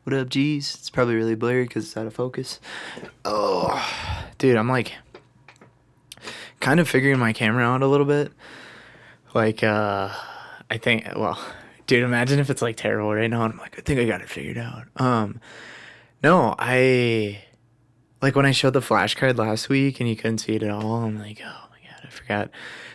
What up, G's? It's probably really blurry because it's out of focus. Oh, dude, I'm like kind of figuring my camera out a little bit. Like, I think, well, dude, imagine if it's like terrible right now. And I'm like, I think I got it figured out. No, like when I showed the flash card last week and you couldn't see it at all. I'm like, oh my God, I forgot.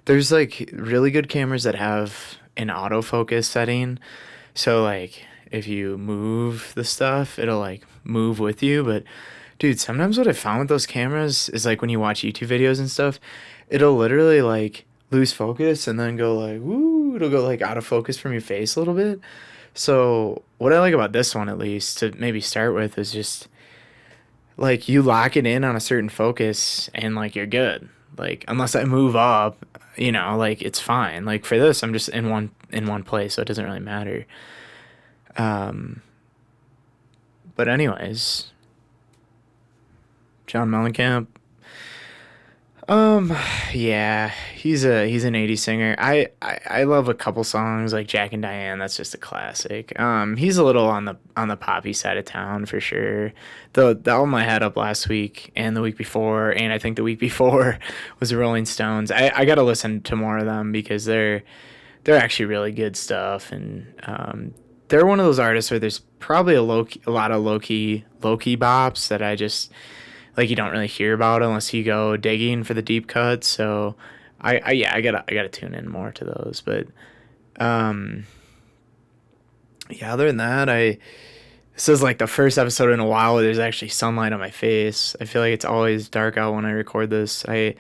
There's like really good cameras that have an autofocus setting. So, like, if you move the stuff, it'll like move with you. But dude, sometimes what I found with those cameras is like when you watch YouTube videos and stuff, it'll literally like lose focus and then go like, woo, it'll go like out of focus from your face a little bit. So, what I like about this one, at least, to maybe start with, is just like you lock it in on a certain focus and like you're good. Like, unless I move up, like it's fine. Like for this, I'm just in one place, so it doesn't really matter. Um, but anyways, John Mellencamp. Um, yeah, he's an '80s singer. I love a couple songs like Jack and Diane. That's just a classic. He's a little on the poppy side of town for sure. The album I had up last week and the week before, and I think the week before was the Rolling Stones. I gotta listen to more of them because they're actually really good stuff, and they're one of those artists where there's probably a lot of low key bops that I just like you don't really hear about unless you go digging for the deep cuts. So I gotta tune in more to those. But um, yeah, other than that, I this is like the first episode in a while where there's actually sunlight on my face. I feel like it's always dark out when I record this. I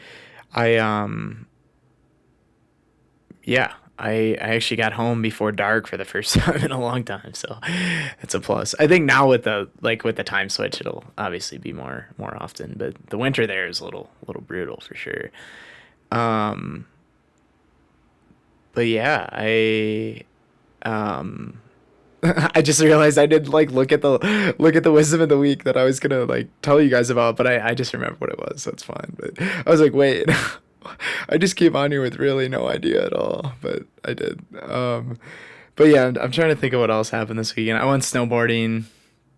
yeah. I actually got home before dark for the first time in a long time, so it's a plus. I think now with the time switch, it'll obviously be more often. But the winter there is a little brutal for sure. Um, but yeah, um I just realized I did like look at the wisdom of the week that I was gonna like tell you guys about, but I just remember what it was, so it's fine. But I was like, wait, I just came on here with really no idea at all, but I did. But yeah, I'm trying to think of what else happened this weekend. I went snowboarding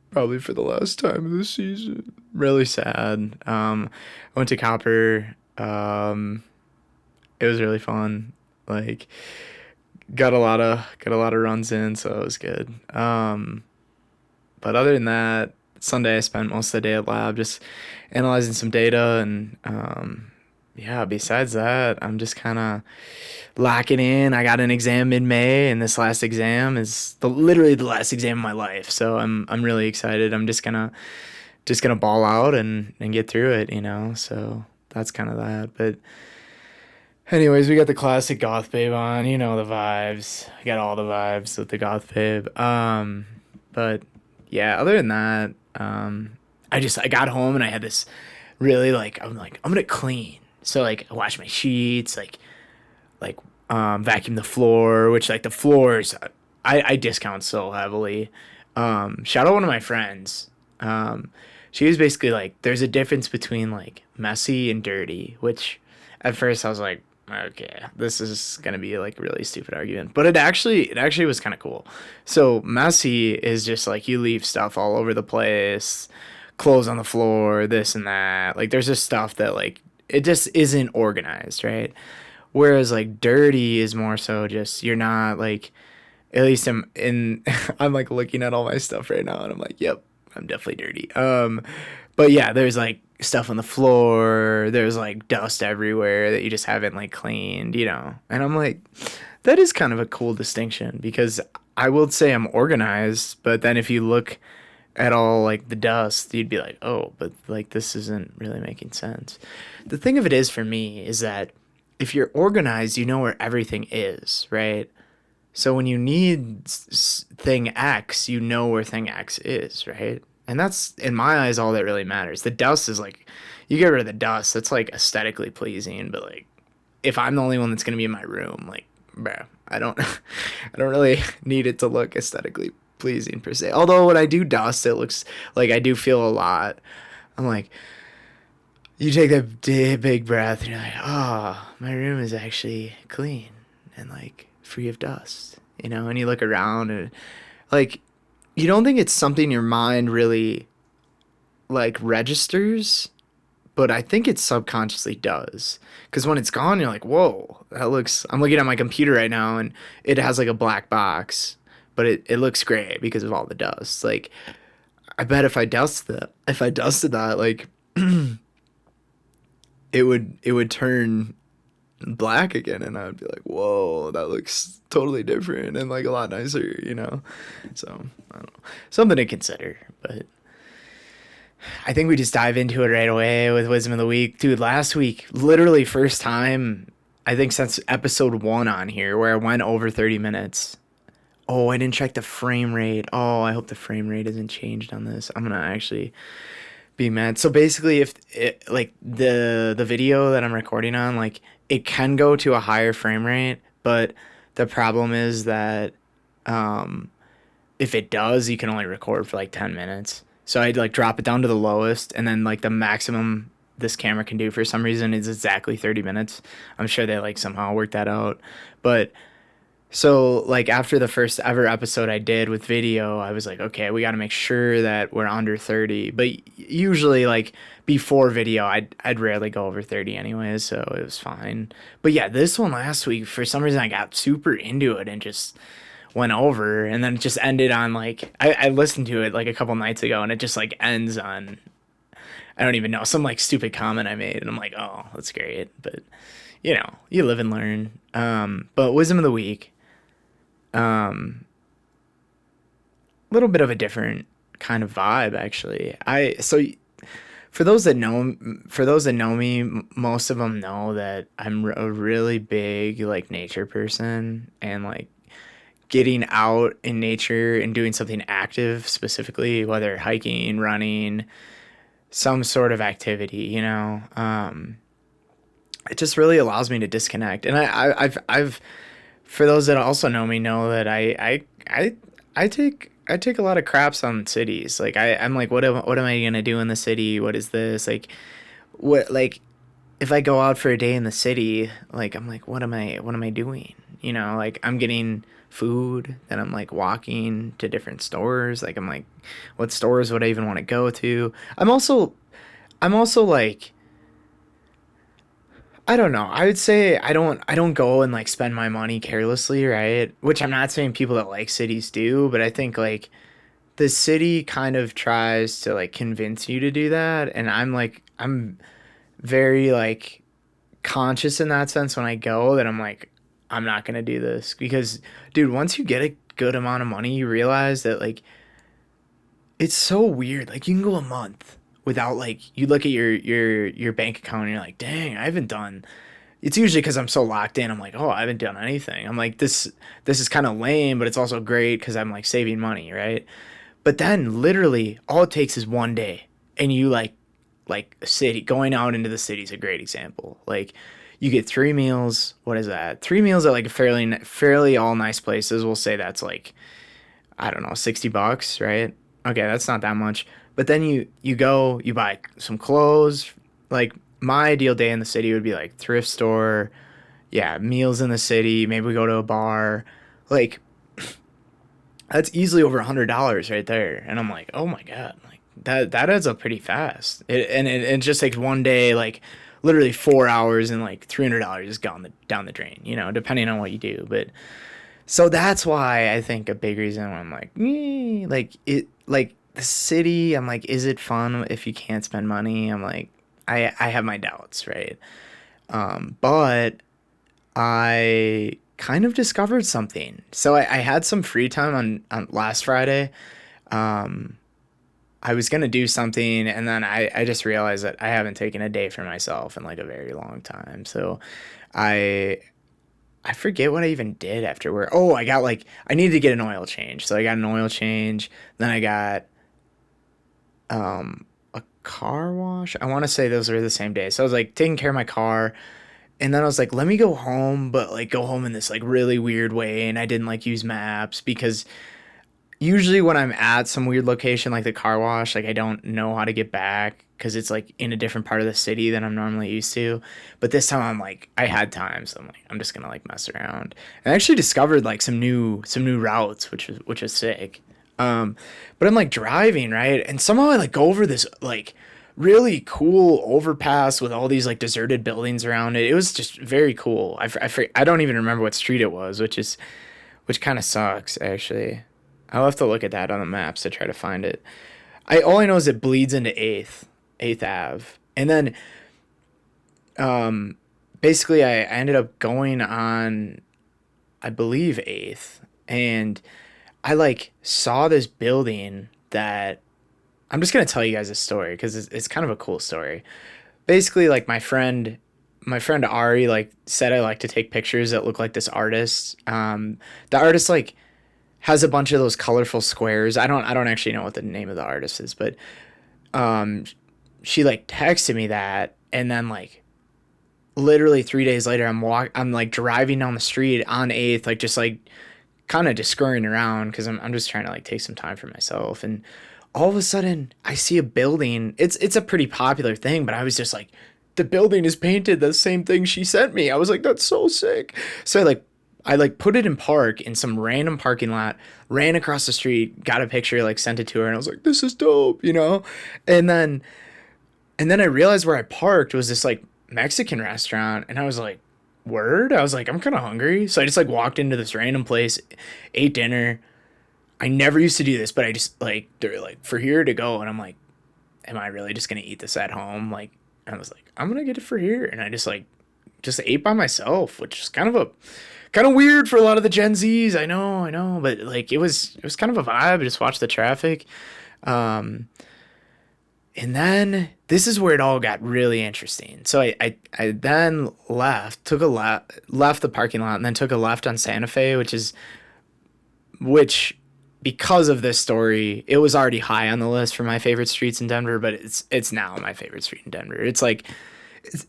probably for the last time of the season. Really sad. I went to Copper. It was really fun. Like got a lot of runs in, so it was good. But other than that, Sunday I spent most of the day at lab just analyzing some data and yeah, besides that, I'm just kind of locking in. I got an exam in May, and this last exam is literally the last exam of my life. So I'm really excited. I'm just gonna ball out and get through it. So that's kind of that. But anyways, we got the classic goth babe on. You know the vibes. I got all the vibes with the goth babe. But yeah, other than that, I got home and I had this really like I'm gonna clean. So like I wash my sheets, like vacuum the floor, which like the floors I discount so heavily. Shout out one of my friends. She was basically like, there's a difference between like messy and dirty, which at first I was like, okay, this is gonna be like a really stupid argument, but it actually was kind of cool. So messy is just like you leave stuff all over the place, clothes on the floor, this and that. Like there's just stuff that like it just isn't organized, right? Whereas like dirty is more so just you're not like at least I'm in I'm like looking at all my stuff right now and I'm like, yep, I'm definitely dirty. But yeah, there's like stuff on the floor, there's like dust everywhere that you just haven't like cleaned. And I'm like, that is kind of a cool distinction because I will say I'm organized, but then if you look at all like the dust, you'd be like, oh, but like this isn't really making sense. The thing of it is for me is that if you're organized, you know where everything is, right? So when you need thing X, you know where thing X is, right? And that's in my eyes all that really matters. The dust is like you get rid of the dust, that's like aesthetically pleasing, but like if I'm the only one that's gonna be in my room, like bro, I don't I don't really need it to look aesthetically pleasing per se. Although when I do dust, it looks like I do feel a lot. I'm like, you take that big breath and you're like, oh, my room is actually clean and like free of dust. And you look around and like you don't think it's something your mind really like registers, but I think it subconsciously does. Because when it's gone, you're like, whoa, that looks. I'm looking at my computer right now and it has like a black box, but it looks gray because of all the dust. Like, I bet if I dusted that, like, it would turn black again and I would be like, whoa, that looks totally different and like a lot nicer, you know? So, I don't know. Something to consider, but I think we just dive into it right away with wisdom of the week. Dude, last week, literally first time I think since episode 1 on here where I went over 30 minutes. Oh, I didn't check the frame rate. Oh, I hope the frame rate isn't changed on this. I'm gonna actually be mad. So basically, if it, like the video that I'm recording on, like it can go to a higher frame rate, but the problem is that um, if it does, you can only record for like 10 minutes. So I'd like drop it down to the lowest, and then like the maximum this camera can do for some reason is exactly 30 minutes. I'm sure they like somehow worked that out, but so, like, after the first ever episode I did with video, I was like, okay, we got to make sure that we're under 30. But usually, like, before video, I'd rarely go over 30 anyways, so it was fine. But yeah, this one last week, for some reason, I got super into it and just went over. And then it just ended on, like, I listened to it, like, a couple nights ago, and it just, like, ends on, I don't even know, some, like, stupid comment I made. And I'm like, oh, that's great. But, you know, you live and learn. But wisdom of the week. Um, little bit of a different kind of vibe actually. I so for those that know me, most of them know that I'm a really big like nature person and like getting out in nature and doing something active specifically, whether hiking, running, some sort of activity, you know. It just really allows me to disconnect. And I've for those that also know me know that I take a lot of craps on cities. Like I'm like, what am I gonna do in the city? What is this? Like if I go out for a day in the city, like I'm like, what am I doing? You know, like I'm getting food, then I'm like walking to different stores. Like I'm like, what stores would I even want to go to? I'm also like I don't know. I would say I don't go and like spend my money carelessly, right? Which I'm not saying people that like cities do, but I think like the city kind of tries to like convince you to do that, and I'm very like conscious in that sense when I go that I'm like I'm not going to do this because dude, once you get a good amount of money, you realize that like it's so weird. Like you can go a month without like you look at your bank account and you're like, "Dang, I haven't done." It's usually because I'm so locked in. I'm like, "Oh, I haven't done anything." I'm like, this is kind of lame, but it's also great because I'm like saving money, right? But then literally all it takes is one day, and you like a city going out into the city is a great example. Like you get 3 meals. What is that? 3 meals at like a fairly all nice places. We'll say that's like I don't know, $60, right? Okay, that's not that much. But then you go, you buy some clothes. Like my ideal day in the city would be like thrift store, yeah, meals in the city, maybe we go to a bar. Like that's easily over $100 right there. And I'm like, "Oh my God." Like that adds up pretty fast. It just takes one day like literally 4 hours and like $300 is gone down the drain, you know, depending on what you do. But so that's why I think a big reason why I'm like, like it, like the city. I'm like, is it fun if you can't spend money? I'm like, I have my doubts, right? But I kind of discovered something. So I had some free time on last Friday. Um, I was gonna do something, and then I just realized that I haven't taken a day for myself in like a very long time. So I I forget what I even did afterward. Oh, I got like I needed to get an oil change. So I got an oil change. Then I got a car wash. I want to say those were the same day. So I was like taking care of my car, and then I was like, let me go home, but like go home in this like really weird way, and I didn't like use maps because usually when I'm at some weird location like the car wash, like I don't know how to get back because it's like in a different part of the city than I'm normally used to. But this time I'm like I had time, so I'm like I'm just gonna like mess around. And I actually discovered like some new routes, which was sick. But I'm like driving, right? And somehow I like go over this like really cool overpass with all these like deserted buildings around it. It was just very cool. I don't even remember what street it was, which kind of sucks actually. I'll have to look at that on the maps to try to find it. I All I know is it bleeds into Eighth Ave, and then um, basically I ended up going on, I believe, Eighth, and I like saw this building that I'm just gonna tell you guys a story because it's kind of a cool story. Basically, like my friend Ari like said I like to take pictures that look like this artist. The artist like has a bunch of those colorful squares. I don't actually know what the name of the artist is, but um, she like texted me that, and then like literally 3 days later, I'm like driving down the street on Eighth, like just like kind of just scurrying around because I'm just trying to like take some time for myself, and all of a sudden I see a building. It's a pretty popular thing, but I was just like, the building is painted the same thing she sent me. I was like, that's so sick. So I like put it in park in some random parking lot, ran across the street, got a picture, like sent it to her, and I was like, this is dope, you know? And then and then I realized where I parked was this like Mexican restaurant, and I was like, word? I was like, I'm kind of hungry. So I just like walked into this random place, ate dinner. I never used to do this, but I just like, they're like, for here to go. And I'm like, am I really just going to eat this at home? Like, I was like, I'm going to get it for here. And I just ate by myself, which is kind of weird for a lot of the Gen Zs. I know, but like it was kind of a vibe. I just watch the traffic. Um, and then this is where it all got really interesting. So I then left the parking lot and then took a left on Santa Fe, which because of this story, it was already high on the list for my favorite streets in Denver, but it's now my favorite street in Denver. It's like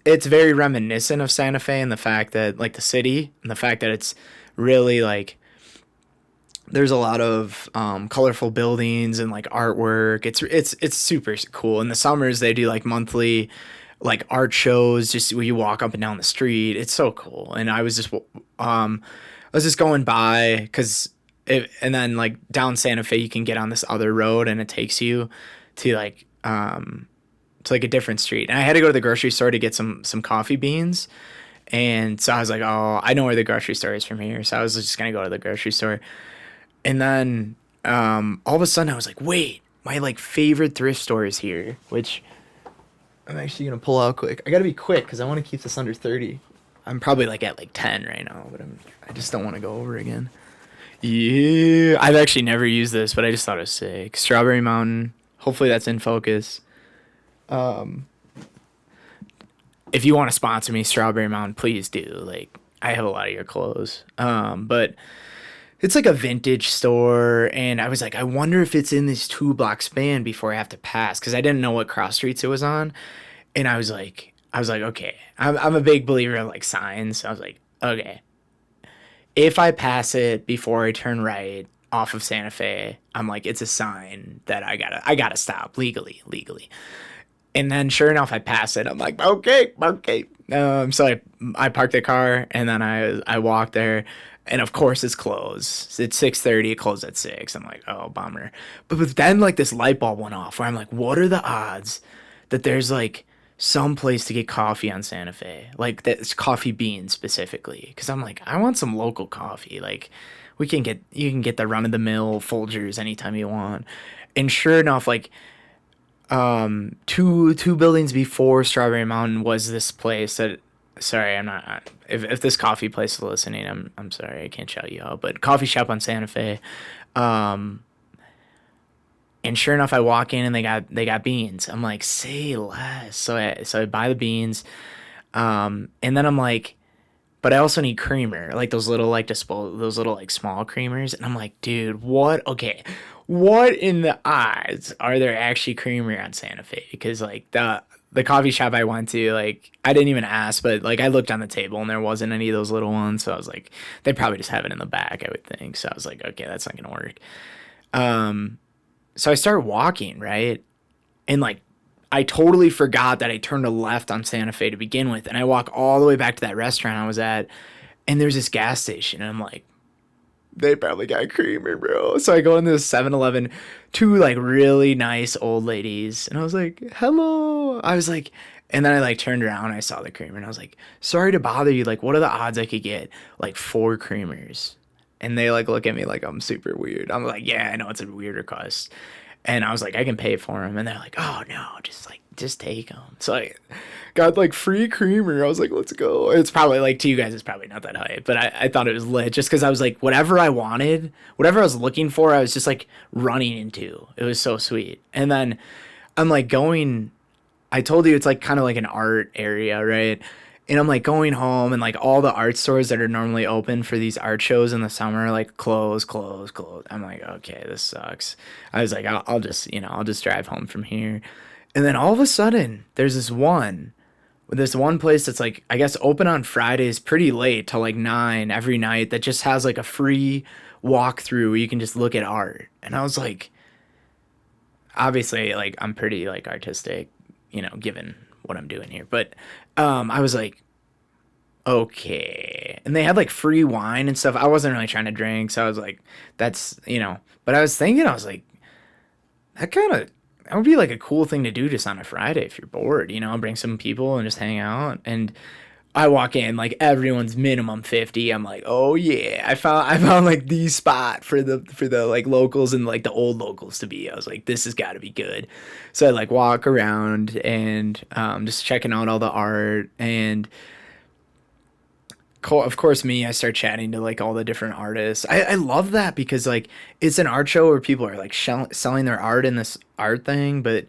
it's very reminiscent of Santa Fe and the fact that like the city and the fact that it's really like there's a lot of colorful buildings and like artwork. It's super cool. In the summers they do like monthly like art shows just where you walk up and down the street. It's so cool. And I was just going by because and then like down Santa Fe you can get on this other road and it takes you to like a different street. And I had to go to the grocery store to get some coffee beans. And so I was like, oh, I know where the grocery store is from here. So I was just gonna go to the grocery store. And then all of a sudden I was like, wait, my like favorite thrift store is here, which I'm actually gonna pull out quick. I gotta be quick because I want to keep this under 30. I'm probably like at like 10 right now, but I just don't want to go over again. Yeah, I've actually never used this, but I just thought it was sick. Strawberry Mountain. Hopefully that's in focus. Um, if you want to sponsor me, Strawberry Mountain, please do. Like, I have a lot of your clothes. But it's like a vintage store, and I was like, I wonder if it's in this 2 block span before I have to pass, because I didn't know what cross streets it was on, and I was like, okay, I'm a big believer in like signs. So I was like, okay, if I pass it before I turn right off of Santa Fe, I'm like, it's a sign that I gotta stop legally. And then sure enough, I pass it. I'm like, okay, okay. So I parked the car and then I walked there, and of course it's closed. It's 6:30. It closed at 6. I'm like, oh, bummer. But then like this light bulb went off where I'm like, what are the odds that there's like some place to get coffee on Santa Fe, like that's coffee beans specifically? Because I'm like, I want some local coffee. Like you can get the run of the mill Folgers anytime you want. And sure enough, like two buildings before Strawberry Mountain was this place that, sorry, I'm not, if this coffee place is listening, I'm sorry, I can't shout you out, but coffee shop on Santa Fe. um and sure enough, I walk in and they got beans. I'm like, say less. So I buy the beans. And then I'm like, but I also need creamer, like those little like small creamers. And I'm like, dude, what? Okay, what in the odds are there actually creamer on Santa Fe? Because like the coffee shop I went to, like I didn't even ask, but like I looked on the table and there wasn't any of those little ones. So I was like, they probably just have it in the back, I would think. So I was like, okay, that's not gonna work. Um, so I started walking, right, and like I totally forgot that I turned a left on Santa Fe to begin with, and I walk all the way back to that restaurant I was at, and there's this gas station, and I'm like, they probably got creamer, bro. So I go into this 7-Eleven, two like really nice old ladies, and I was like, hello. I was like, and then I like turned around, and I saw the creamer, and I was like, sorry to bother you. Like, what are the odds I could get like four creamers? And they like look at me like I'm super weird. I'm like, yeah, I know it's a weird request. And I was like, I can pay for them. And they're like, oh no, just take them. So I got like free creamer. I was like, let's go. It's probably like to you guys, it's probably not that high, but I thought it was lit just because I was like, whatever I wanted, whatever I was looking for, I was just like running into. It was so sweet. And then I'm like going, I told you it's like kind of like an art area, right? And I'm like going home and like all the art stores that are normally open for these art shows in the summer, like close, close, close. I'm like, okay, this sucks. I was like, I'll just, I'll just drive home from here. And then all of a sudden, there's this one place that's like, I guess open on Fridays pretty late till like 9 every night that just has like a free walkthrough where you can just look at art. And I was like, obviously, like I'm pretty like artistic, given what I'm doing here. But I was like, okay. And they had like free wine and stuff. I wasn't really trying to drink, so I was like, that's. But I was thinking, I was like, that would be like a cool thing to do just on a Friday if you're bored. Bring some people and just hang out. And I walk in like everyone's minimum 50. I'm like, oh yeah, I found like the spot for the like locals and like the old locals to be. I was like, this has got to be good. So I like walk around and just checking out all the art and of course me, I start chatting to like all the different artists. I love that because like it's an art show where people are like selling their art in this art thing, but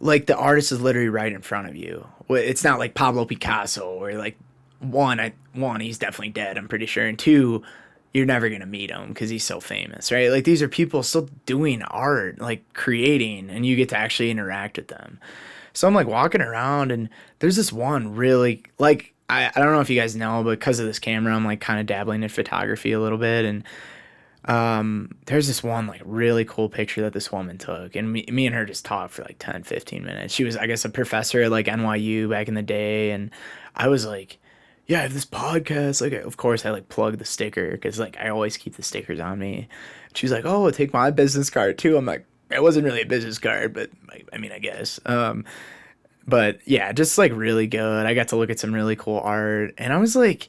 like the artist is literally right in front of you. It's not like Pablo Picasso or like one he's definitely dead, I'm pretty sure, and two, you're never gonna meet him because he's so famous, right? Like these are people still doing art, like creating, and you get to actually interact with them. So I'm like walking around, and there's this one really like I don't know if you guys know, but because of this camera, I'm like kind of dabbling in photography a little bit, and there's this one like really cool picture that this woman took, and me and her just talked for like 10, 15 minutes. She was, I guess, a professor at like NYU back in the day, and I was like, yeah, I have this podcast. Like, of course I like plug the sticker because like I always keep the stickers on me. She's like, oh, take my business card too. I'm like, it wasn't really a business card, but like, I mean, I guess. But yeah, just like really good. I got to look at some really cool art, and I was like,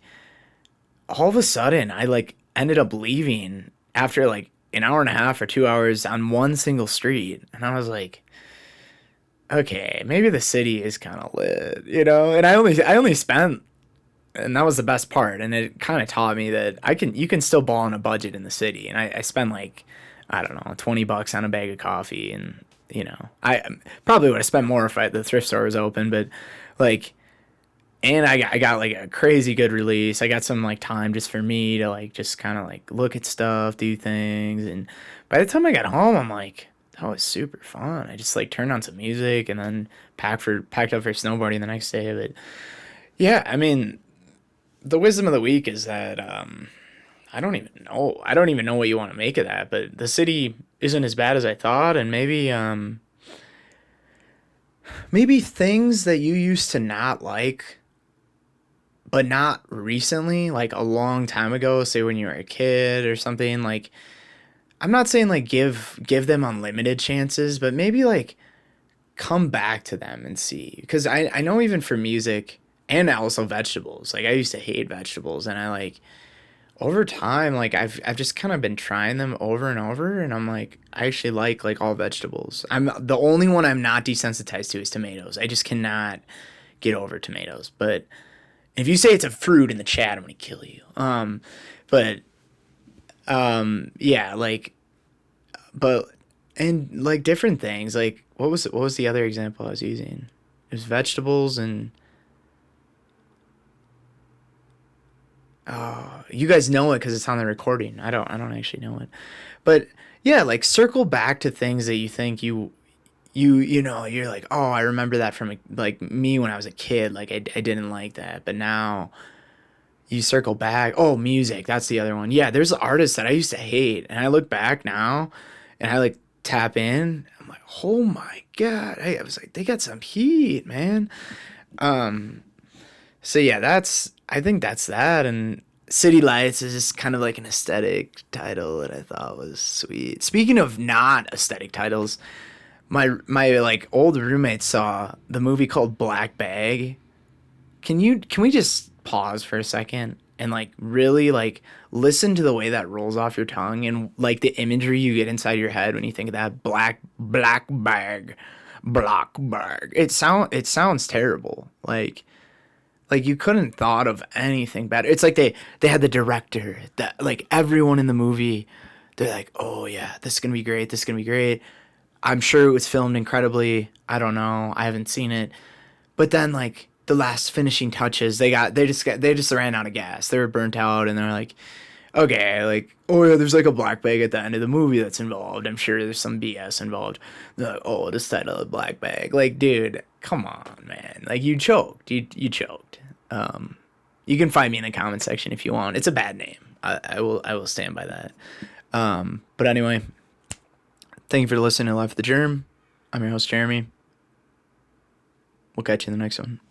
all of a sudden I like ended up leaving after like an hour and a half or 2 hours on one single street, and I was like, okay, maybe the city is kind of lit. And I only spent, and that was the best part, and it kind of taught me that you can still ball on a budget in the city, and I spent like, I don't know, $20 on a bag of coffee, and I probably would have spent more if the thrift store was open, but like, and I got like a crazy good release. I got some like time just for me to like just kind of like look at stuff, do things, and by the time I got home, I'm like, that was super fun. I just like turned on some music and then packed up for snowboarding the next day. But yeah, I mean, the wisdom of the week is that I don't even know. I don't even know what you want to make of that, but the city isn't as bad as I thought, and maybe things that you used to not like, but not recently, like a long time ago, say when you were a kid or something, like I'm not saying like give them unlimited chances, but maybe like come back to them and see. Because I know even for music and also vegetables, like I used to hate vegetables, and I like over time, like I've just kind of been trying them over and over, and I'm like, I actually like all vegetables. I'm the only one I'm not desensitized to is tomatoes. I just cannot get over tomatoes. But if you say it's a fruit in the chat, I'm gonna kill you. But yeah, like, but and like different things. Like what was the other example I was using? It was vegetables and you guys know it because it's on the recording. I don't actually know it, but yeah, like circle back to things that you think you're like, oh, I remember that from like me when I was a kid. Like I didn't like that, but now you circle back. Oh, music, that's the other one. Yeah, there's artists that I used to hate, and I look back now, and I like tap in. I'm like, oh my god, I was like, they got some heat, man. So yeah, I think that's that, and City Lights is just kind of like an aesthetic title that I thought was sweet. Speaking of not aesthetic titles, my like old roommate saw the movie called Black Bag. Can we just pause for a second and like really like listen to the way that rolls off your tongue and like the imagery you get inside your head when you think of that black bag, black bag. It sounds terrible. Like you couldn't thought of anything better. It's like they had the director that like everyone in the movie. They're like, oh yeah, this is gonna be great. This is gonna be great. I'm sure it was filmed incredibly. I don't know. I haven't seen it. But then like the last finishing touches, they just ran out of gas. They were burnt out, and they're like, okay, like oh yeah, there's like a black bag at the end of the movie that's involved. I'm sure there's some BS involved. They're like, oh, this title of black bag. Like, dude, come on, man. Like you choked. You choked. You can find me in the comment section if you want. It's a bad name. I will stand by that. But anyway, thank you for listening to Life of the Germ. I'm your host Jeremy. We'll catch you in the next one.